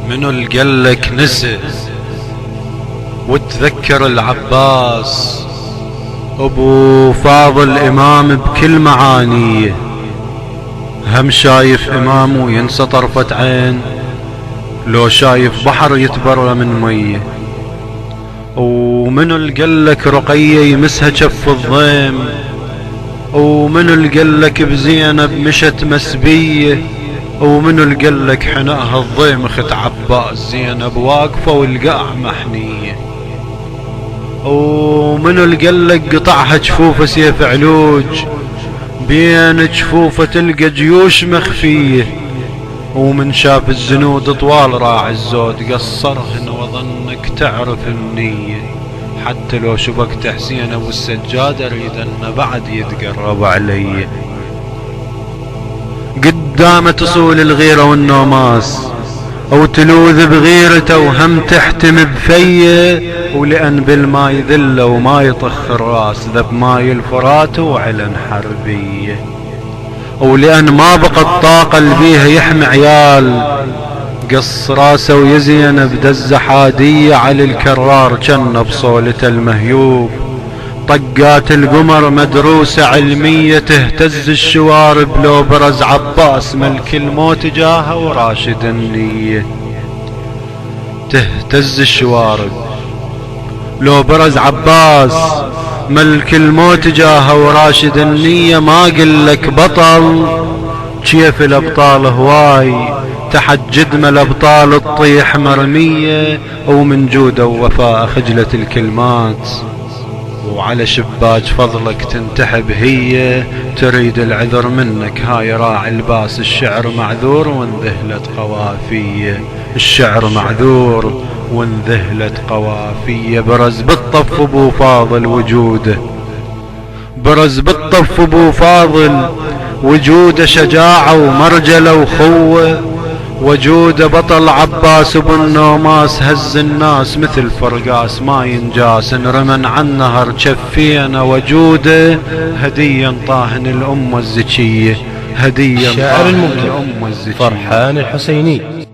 منو القلك نسي وتذكر العباس ابو فاضل امام بكل معانيه، هم شايف امامه ينسى طرفة عين لو شايف بحر يتبرى من ميه. ومنو القلك رقية يمسها جف الضيم، ومنو القلك بزينب مشت مسبية، ومنو القلك حناها الضيم اخت عباس زينب واقفة والقاع محنية، ومنو القلك قطعها جفوفه سيف علوج بين جفوفه تلقى جيوش مخفية، ومن شاف الزنود طوال راعي الزود قصرهن وظنك تعرف النية. حتى لو شبكت حسين ابو السجاد اريد انه بعد يتقرب علي. قدامه تصول الغيرة والنوماس او تلوذ بغيرته وهم تحتم بفيه، ولان بالماء ذله وما يطخ الراس ذب ماي الفرات وعلن حربيه، ولان ما بقى الطاقة اللي بيها يحمي عيال قص راسه ويزين بدز حادية على الكرار جن بصولته المهيوب. طقات القمر مدروسة علمية تهتز الشوارب لو برز عباس ملك الموت جاها وراشد النية. تهتز الشوارب لو برز عباس ملك الموت جاها وراشد النية. ما قلك بطل كيف الابطال هواي تحت جدم الابطال الطيح مرمية، ومن جودة ووفاء خجلة الكلمات وعلى شباك فضلك تنتحب هي تريد العذر منك. هاي راعي الباس الشعر معذور وانذهلت قوافية، الشعر معذور وانذهلت قوافية. برز بالطف ابو فاضل وجوده، برز بالطف ابو فاضل وجوده شجاعة ومرجلة وخوة، وجود بطل عباس بن النوماس هز الناس مثل فرقاس ما ينجاس انرمن عن نهر جفينا. وجوده هديا طاهن الأمة الزكية، هديا الشاعر طاهن المبدع الأمة الزكية فرحان الحسيني.